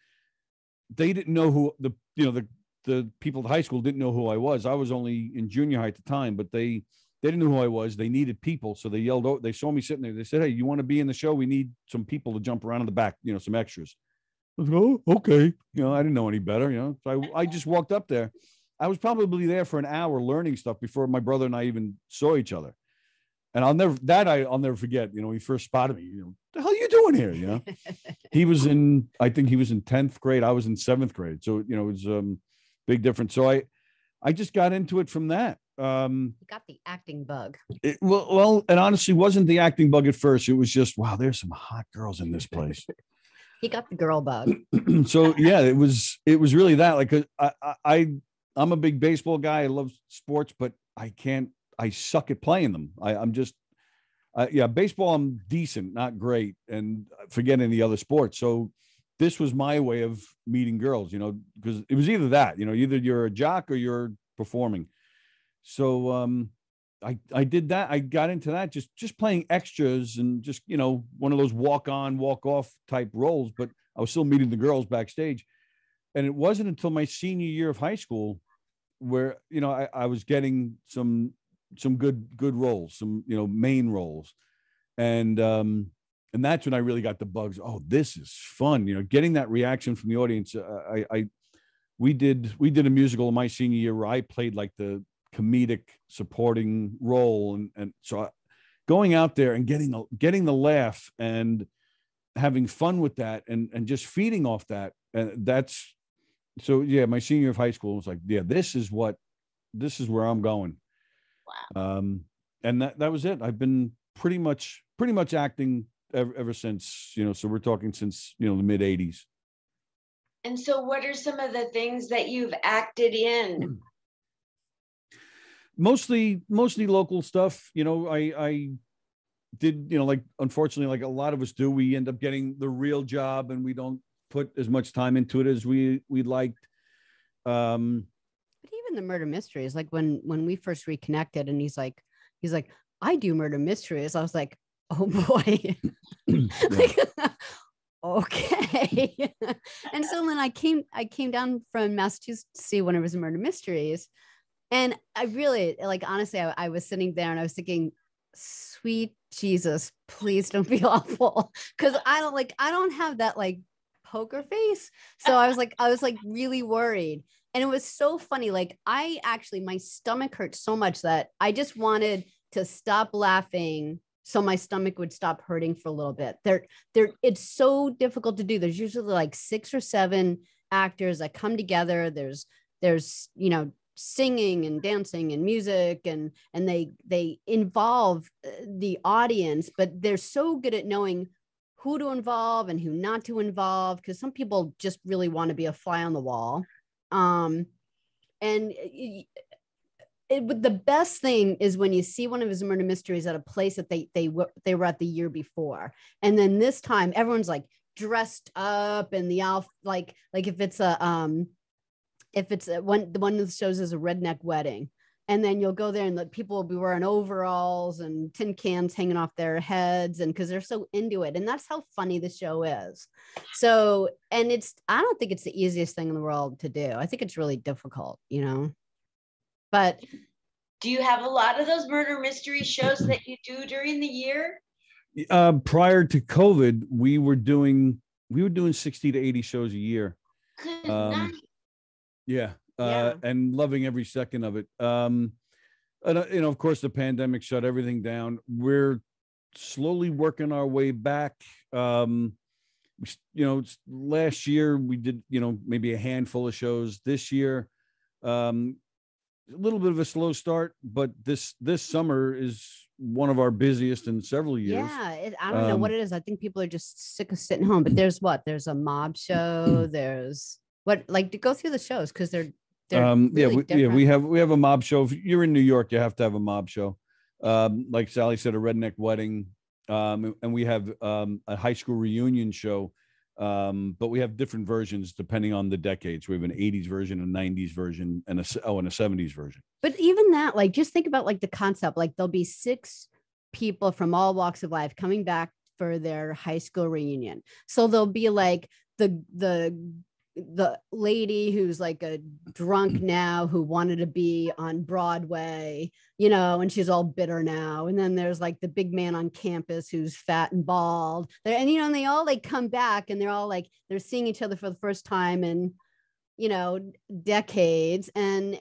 they didn't know who the people at high school didn't know who I was. I was only in junior high at the time, but they didn't know who I was. They needed people, so they yelled out. They saw me sitting there. They said, "Hey, you want to be in the show? We need some people to jump around in the back. Some extras." I was like, "Oh, okay." I didn't know any better. So I just walked up there. I was probably there for an hour learning stuff before my brother and I even saw each other. And I'll never forget, he first spotted me, the hell are you doing here? I think he was in 10th grade. I was in 7th grade. So, it was big difference. So I just got into it from that. You got the acting bug. It honestly wasn't the acting bug at first. It was just, wow, there's some hot girls in this place. He got the girl bug. So yeah, it was really that. Like, I'm a big baseball guy. I love sports, but I suck at playing them. I'm just, baseball, I'm decent, not great, and forgetting the other sports. So this was my way of meeting girls, because it was either that, either you're a jock or you're performing. So I did that. I got into that, just playing extras and just, one of those walk on, walk off type roles, but I was still meeting the girls backstage. And it wasn't until my senior year of high school where, I was getting some good roles, some, main roles. And that's when I really got the bugs. Oh, this is fun. Getting that reaction from the audience. We did a musical in my senior year where I played like the comedic supporting role. And so going out there and getting the laugh and having fun with that and just feeding off that. And that's, so yeah, my senior year of high school was like, yeah, this is where I'm going. Wow. And that was it. I've been pretty much acting ever since, so we're talking since, the mid 80s. And so what are some of the things that you've acted in? Mostly local stuff. I did, like, unfortunately, like a lot of us do, we end up getting the real job and we don't put as much time into it as we'd liked. But even the murder mysteries, like when we first reconnected and he's like, I do murder mysteries. I was like, oh boy. Like, okay. And so then I came down from Massachusetts to see one of his murder mysteries. And I really, like, honestly, I was sitting there and I was thinking, sweet Jesus, please don't be awful. Cause I don't have that like poker face. So I was like really worried. And it was so funny. Like my stomach hurt so much that I just wanted to stop laughing so my stomach would stop hurting for a little bit. It's so difficult to do. There's usually like 6 or 7 actors that come together. There's singing and dancing and music and they involve the audience, but they're so good at knowing who to involve and who not to involve, because some people just really want to be a fly on the wall. The best thing is when you see one of his murder mysteries at a place that they were at the year before, and then this time everyone's like dressed up and the like if it's one of the shows is a redneck wedding, and then you'll go there and the people will be wearing overalls and tin cans hanging off their heads, and because they're so into it, and that's how funny the show is. So, and I don't think it's the easiest thing in the world to do. I think it's really difficult, But do you have a lot of those murder mystery shows that you do during the year? Prior to COVID, we were doing 60 to 80 shows a year. Good night. Yeah. And loving every second of it. And, of course, the pandemic shut everything down. We're slowly working our way back. Last year we did, maybe a handful of shows. This year, a little bit of a slow start, but this summer is one of our busiest in several years. Yeah, I don't know what it is. I think people are just sick of sitting home. But there's a mob show. There's to go through the shows because they're really we have a mob show. If you're in New York, you have to have a mob show. Like Sallie said, a redneck wedding, and we have a high school reunion show. But we have different versions depending on the decades. We have an 80s version, a 90s version, and a 70s version. But even that, like, just think about like the concept. Like, there'll be 6 people from all walks of life coming back for their high school reunion. So there'll be like the lady who's like a drunk now who wanted to be on Broadway, and she's all bitter now. And then there's like the big man on campus who's fat and bald. And they all like come back and they're all like, they're seeing each other for the first time in, decades. And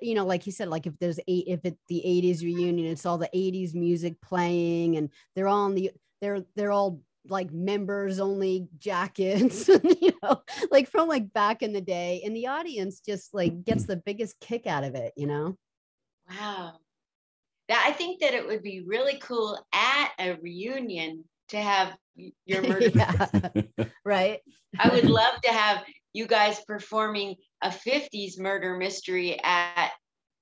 like you said, like if it's the 80s reunion, it's all the 80s music playing and they're all they're all like members only jackets, like from like back in the day, and the audience just like gets the biggest kick out of it. Wow. I think that it would be really cool at a reunion to have your murder. Yeah. Right. I would love to have you guys performing a 50s murder mystery at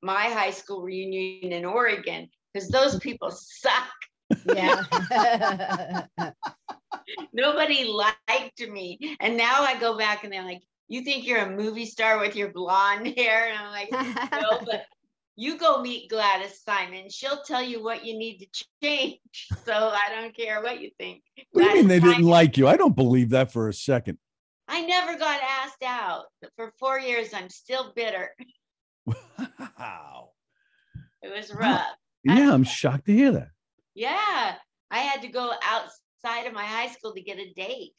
my high school reunion in Oregon, because those people suck. Yeah. Nobody liked me. And now I go back and they're like, you think you're a movie star with your blonde hair? And I'm like, no, but you go meet Gladys Simon. She'll tell you what you need to change. So I don't care what you think. What do you mean they didn't like you? I don't believe that for a second. I never got asked out. For 4 years, I'm still bitter. Wow. It was rough. Yeah, I'm shocked to hear that. Yeah. I had to go outside of my high school to get a date.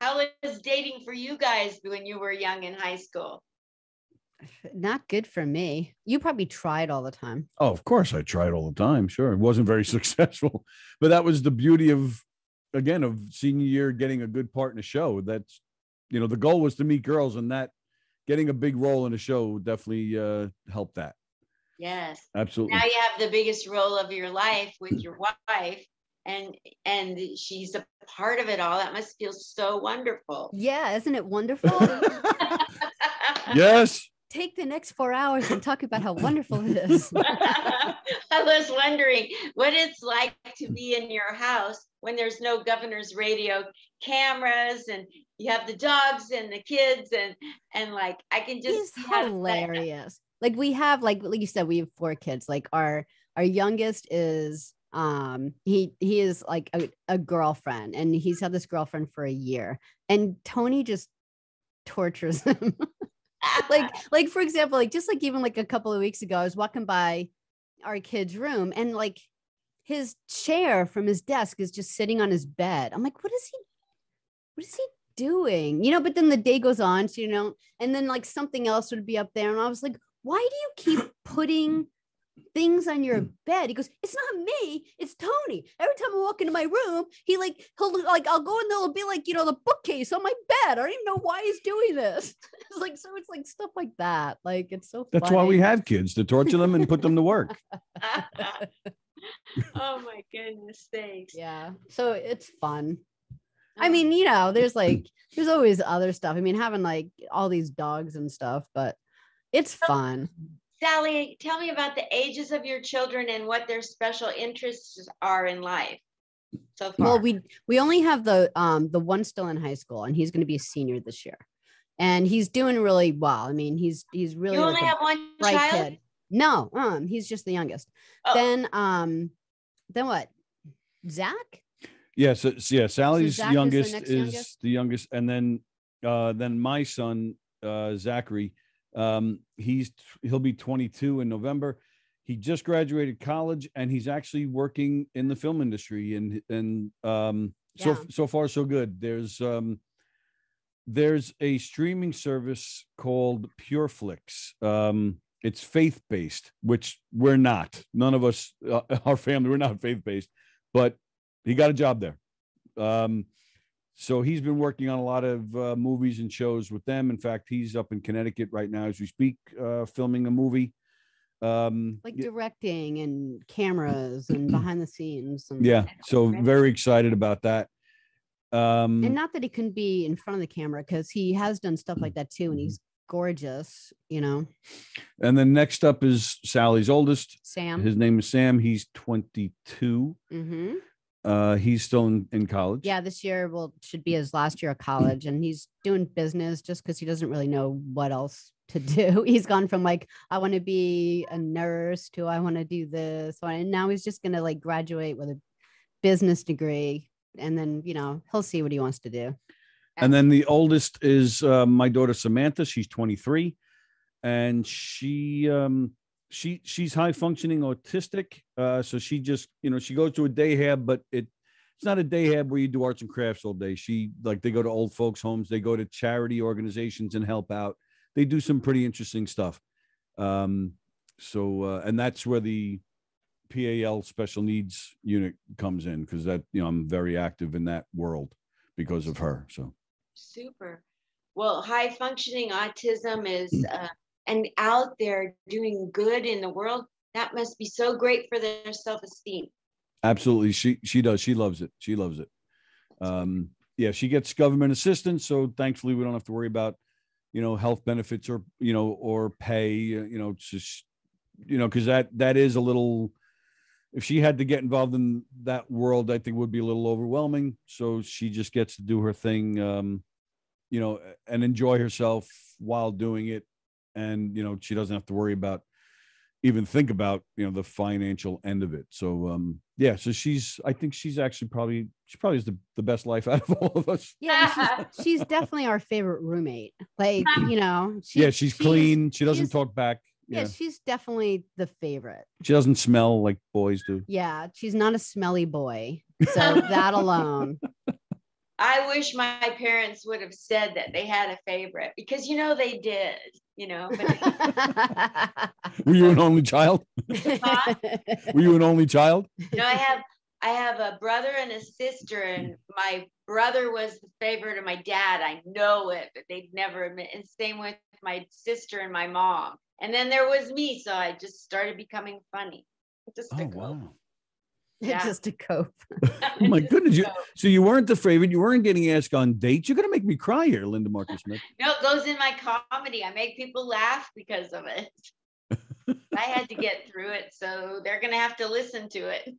How was dating for you guys when you were young in high school? Not good for me. You probably tried all the time. Oh, of course I tried all the time. Sure. It wasn't very successful, but that was the beauty of senior year, getting a good part in a show. That's, the goal was to meet girls, and that getting a big role in a show definitely helped that. Yes. Absolutely. Now you have the biggest role of your life with your wife, and she's a part of it all. That must feel so wonderful. Yeah, isn't it wonderful? Yes. Take the next 4 hours and talk about how wonderful it is. I was wondering what it's like to be in your house when there's no Governor's Radio cameras and you have the dogs and the kids and like I can just He's hilarious. Like we have like you said, we have 4 kids. Like our youngest is he is like a girlfriend, and he's had this girlfriend for a year, and Tony just tortures him. like for example, like just like even like a couple of weeks ago, I was walking by our kid's room and like his chair from his desk is just sitting on his bed. I'm like, what is he doing? But then the day goes on, so and then like something else would be up there, and I was like, why do you keep putting things on your bed? He goes, it's not me, it's Tony. Every time I walk into my room, he'll like I'll go in there, it'll be like the bookcase on my bed. I don't even know why he's doing this. It's like stuff like that. Like it's so that's funny. why we have kids, to torture them and put them to work. Oh my goodness sakes. Yeah, so it's fun. I mean, there's always other stuff. I mean, having like all these dogs and stuff, but it's fun. Sallie, tell me about the ages of your children and what their special interests are in life so far. Well, we only have the one still in high school, and he's going to be a senior this year, and he's doing really well. I mean, he's really you only have one bright child? kid. No, he's just the youngest. Oh. Then what? Zach? Yeah, Sally's Zach youngest is is the youngest, and then my son Zachary, he'll be 22 in November. He just graduated college, and he's actually working in the film industry, and so far so good. There's a streaming service called PureFlix. It's faith-based, which we're not. None of us, our family, we're not faith-based, but he got a job there. So he's been working on a lot of movies and shows with them. In fact, he's up in Connecticut right now as we speak, filming a movie. Like directing and cameras and behind the scenes. And, yeah. So very excited about that. And not that he couldn't be in front of the camera, because he has done stuff like that too, and he's gorgeous, you know. And then next up is Sallie's oldest, Sam. His name is Sam. He's 22. He's still in college. Yeah, this year should be his last year of college, and he's doing business just because he doesn't really know what else to do. He's gone from like, I want to be a nurse to I want to do this, and now he's just gonna like graduate with a business degree, and then he'll see what he wants to do. And then the oldest is my daughter Samantha. She's 23, and she's high functioning autistic. So she just she goes to a day hab, but it's not a day hab where you do arts and crafts all day. They go to old folks' homes, they go to charity organizations and help out. They do some pretty interesting stuff. And that's where the PAL special needs unit comes in, because that I'm very active in that world because of her. So super. Well, high functioning autism is and out there doing good in the world. That must be so great for their self-esteem. Absolutely. She does. She loves it. She loves it. Yeah, she gets government assistance. So thankfully we don't have to worry about, health benefits or pay, it's just, because that is a little, if she had to get involved in that world, I think would be a little overwhelming. So she just gets to do her thing, and enjoy herself while doing it. And, she doesn't have to worry about, even think about, the financial end of it. So, yeah, so I think she's actually probably is the best life out of all of us. Yeah, she's definitely our favorite roommate. Like, she's clean. She doesn't talk back. Yeah, she's definitely the favorite. She doesn't smell like boys do. Yeah, she's not a smelly boy. So that alone. I wish my parents would have said that they had a favorite, because they did, But... Were you an only child? Huh? Were you an only child? I have a brother and a sister, and my brother was the favorite of my dad. I know it, but they'd never admit. And same with my sister and my mom. And then there was me, so I just started becoming funny. Just to cope. Wow. Yeah. Just to cope. Oh my goodness. So you weren't the favorite. You weren't getting asked on dates. You're going to make me cry here, Linda Marcus Smith. No, it goes in my comedy. I make people laugh because of it. I had to get through it, so they're going to have to listen to it.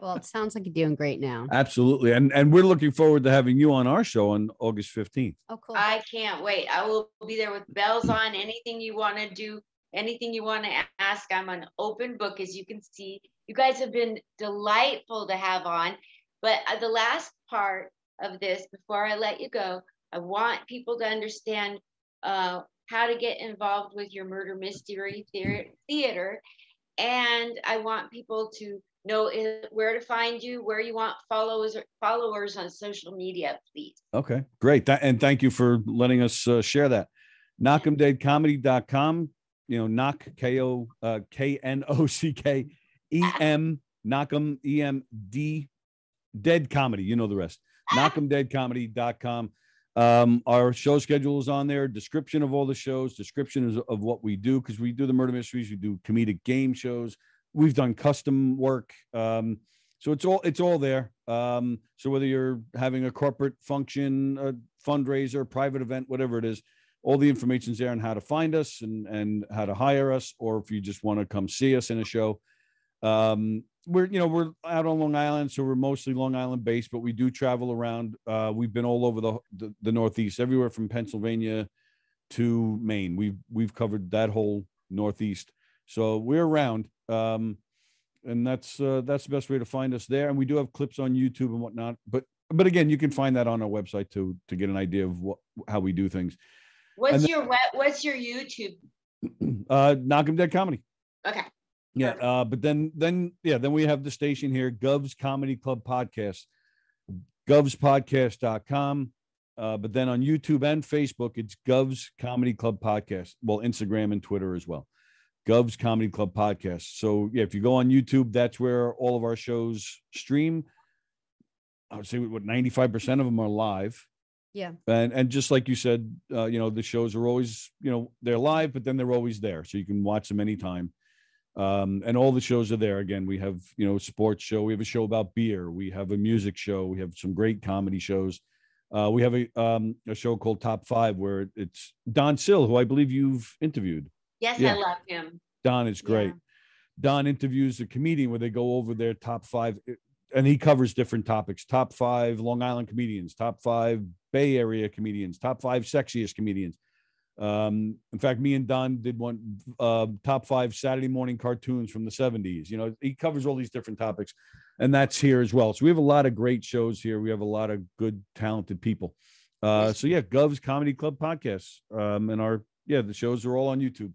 Well, it sounds like you're doing great now. Absolutely. And we're looking forward to having you on our show on August 15th. Oh, cool. I can't wait. I will be there with bells on. Anything you want to do, anything you want to ask, I'm an open book, as you can see. You guys have been delightful to have on. But the last part of this, before I let you go, I want people to understand how to get involved with your murder mystery theater. And I want people to know where to find you, where you want followers on social media, please. Okay, great. And thank you for letting us share that. KnockEmDeadComedy.com, knock, KNOCK EM, Knockem, EMD, Dead Comedy. The rest. KnockEmDeadComedy.com. Our show schedule is on there. Description of all the shows, description of what we do, because we do the murder mysteries. We do comedic game shows. We've done custom work. So it's all there. So whether you're having a corporate function, a fundraiser, private event, whatever it is, all the information's there on how to find us and how to hire us, or if you just want to come see us in a show. We're out on Long Island, so we're mostly Long Island based, but we do travel around. We've been all over the Northeast, everywhere from Pennsylvania to Maine. We've covered that whole Northeast, so we're around. And that's the best way to find us there. And we do have clips on YouTube and whatnot, but again, you can find that on our website to get an idea of how we do things. What's your YouTube? Knockem Dead Comedy. Okay. Yeah. But then we have the station here, Gov's Comedy Club Podcast, govspodcast.com. But then on YouTube and Facebook, it's Gov's Comedy Club Podcast. Well, Instagram and Twitter as well. Gov's Comedy Club Podcast. So yeah, if you go on YouTube, that's where all of our shows stream. I would say 95% of them are live. Yeah. And just like you said, the shows are always, they're live, but then they're always there, so you can watch them anytime. And all the shows are there. Again, we have, a sports show. We have a show about beer. We have a music show. We have some great comedy shows. We have a show called Top Five where it's Don Sill, who I believe you've interviewed. Yes, Yeah. I love him. Don is great. Yeah. Don interviews a comedian where they go over their top five, and he covers different topics. Top 5 Long Island comedians, top 5 Bay Area comedians, top 5 sexiest comedians. In fact, me and Don did one, top 5 Saturday morning cartoons from the 70s. He covers all these different topics, and that's here as well. So we have a lot of great shows here. We have a lot of good, talented people. So yeah, Gov's Comedy Club podcasts. And the shows are all on YouTube.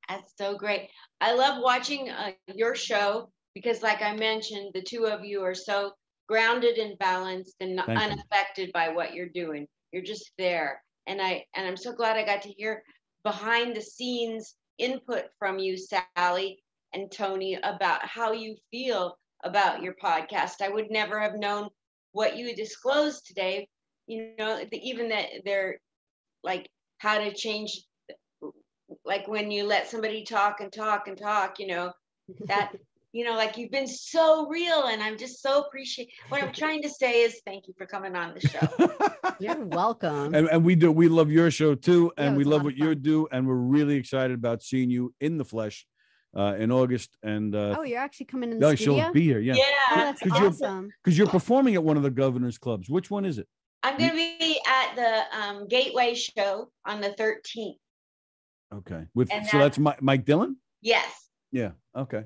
That's so great. I love watching your show because, like I mentioned, the two of you are so grounded and balanced and unaffected by what you're doing. You're just there. And I'm so glad I got to hear behind the scenes input from you, Sallie and Tony, about how you feel about your podcast. I would never have known what you disclosed today, even that they're like how to change, like when you let somebody talk and talk and talk, that, like you've been so real, and I'm just so appreciate. What I'm trying to say is thank you for coming on the show. You're welcome. And we love your show too, and Yeah, we love what you do, and we're really excited about seeing you in the flesh in August. And you're actually coming in the studio? she'll be here. Yeah, Oh, that's awesome. Because you're performing at one of the Governor's clubs. Which one is it? I'm going to be at the Gateway show on the 13th. Okay, that's Mike Dillon. Yes. Yeah. Okay.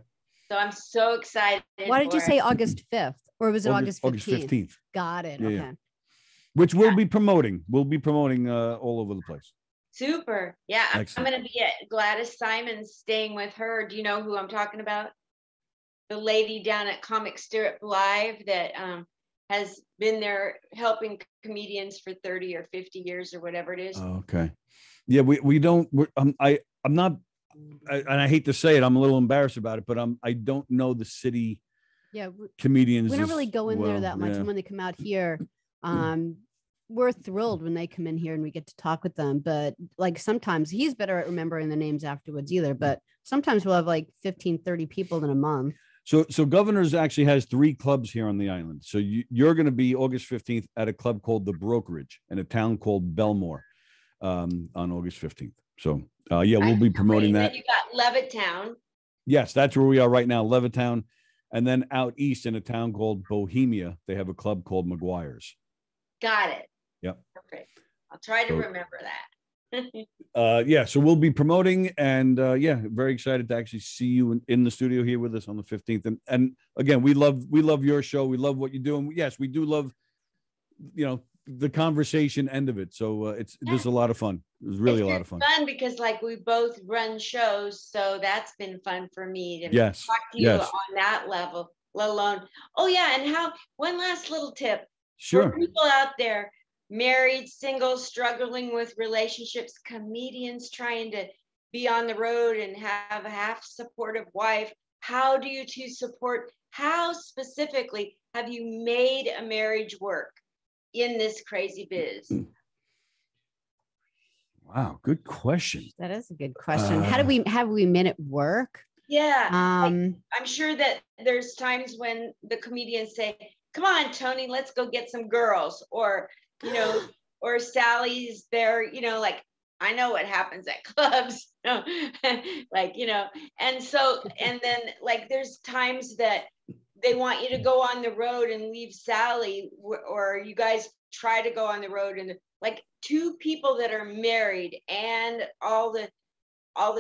So I'm so excited. Why did you say August 5th? Or was it August 15th? August 15th. Got it. Yeah, okay. yeah. Which we'll be promoting. We'll be promoting all over the place. Super. Yeah. Excellent. I'm going to be at Gladys Simon's, staying with her. Do you know who I'm talking about? The lady down at Comic Stirrup Live that has been there helping comedians for 30 or 50 years or whatever it is. Okay. Yeah, we don't. I'm not. And I hate to say it, I'm a little embarrassed about it, but I don't know the city. Yeah, comedians. We don't really go in there that much. Yeah. And when they come out here, we're thrilled when they come in here and we get to talk with them. But like sometimes he's better at remembering the names afterwards either. But sometimes we'll have like 15, 30 people in a month. So Governor's actually has 3 clubs here on the island. So you're going to be August 15th at a club called The Brokerage in a town called Belmore on August 15th. So we'll be promoting that. You got Levittown. Yes, that's where we are right now, Levittown. And then out east in a town called Bohemia, they have a club called McGuire's. Got it. Yep. Perfect. I'll try to remember that. So we'll be promoting, and very excited to actually see you in the studio here with us on the 15th. And again, we love your show. We love what you do. And yes, we do love, the conversation end of it. So it's just a lot of fun. It was really a lot of fun. Fun because like we both run shows, so that's been fun for me to talk to you on that level, let alone. Oh yeah, and one last little tip. Sure. For people out there, married, single, struggling with relationships, comedians trying to be on the road and have a half supportive wife. How do you two support? How specifically have you made a marriage work in this crazy biz? Wow, good question. That is a good question. How have we made it work? Yeah, I'm sure that there's times when the comedians say, "Come on, Tony, let's go get some girls," or or Sallie's there, like I know what happens at clubs, and so and then like there's times that they want you to go on the road and leave Sallie, or you guys try to go on the road, and like 2 people that are married and all the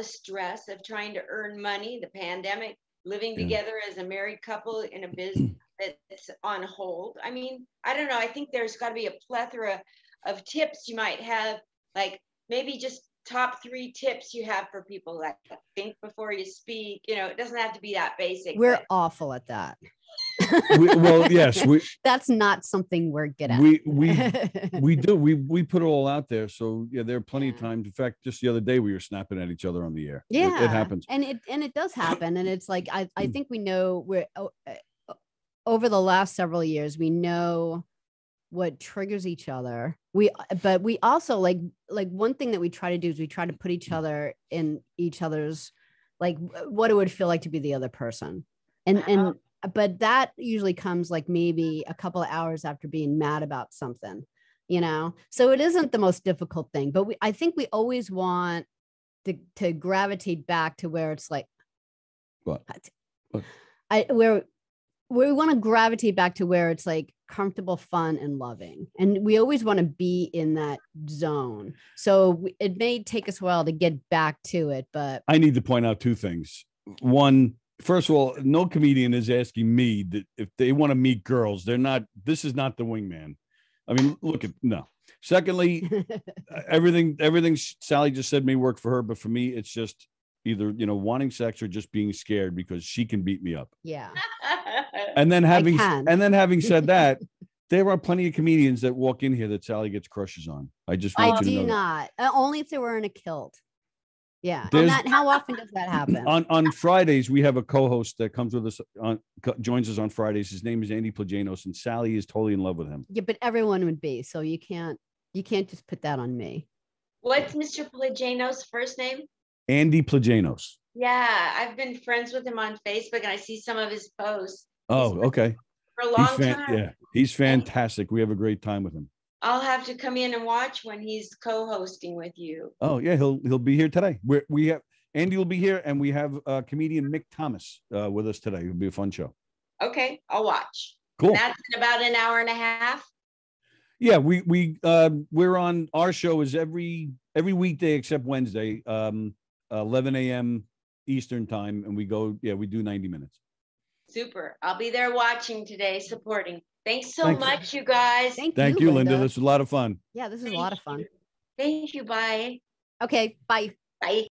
stress of trying to earn money, the pandemic, living together as a married couple in a business that's on hold. I mean, I don't know. I think there's got to be a plethora of tips you might have, like maybe just top 3 tips you have for people, like think before you speak. It doesn't have to be that basic. We're awful at that. That's not something we're good at. We do. We put it all out there. So yeah, there are plenty of times. In fact, just the other day we were snapping at each other on the air. Yeah, it happens. And it does happen. And it's like, I think we know over the last several years, we know what triggers each other. but we also like one thing that we try to do is we try to put each other in each other's, like what it would feel like to be the other person. And but that usually comes like maybe a couple of hours after being mad about something, you know? So it isn't the most difficult thing, but I think we always want to gravitate back to where it's like, What? Where we want to gravitate back to where it's like comfortable, fun, and loving. And we always want to be in that zone. So it may take us a while to get back to it, but I need to point out two things. One, first of all, no comedian is asking me that if they want to meet girls, this is not the wingman. I mean, look at, no. Secondly, everything Sallie just said may work for her, but for me, it's just either, wanting sex or just being scared because she can beat me up. yeah. And then having said that, there are plenty of comedians that walk in here that Sallie gets crushes on. I just want I you to know do not. Only if they were in a kilt. Yeah. How often does that happen? On Fridays, we have a co-host that comes with us joins us on Fridays. His name is Andy Plajanos, and Sallie is totally in love with him. Yeah, but everyone would be, so you can't just put that on me. What's Mr. Plajanos' first name? Andy Plajanos. Yeah, I've been friends with him on Facebook, and I see some of his posts. Oh, okay. For a long time. Yeah, he's fantastic. We have a great time with him. I'll have to come in and watch when he's co-hosting with you. Oh yeah, he'll be here today. We have Andy will be here, and we have comedian Mick Thomas with us today. It'll be a fun show. Okay, I'll watch. Cool. And that's in about an hour and a half. Yeah, we're on, our show is every weekday except Wednesday, 11 a.m. Eastern time, and we do 90 minutes. Super. I'll be there watching today, supporting. Thanks so much, you guys. Thank you, Linda. This was a lot of fun. Yeah, this is a lot of fun. Thank you. Bye. Okay, bye. Bye.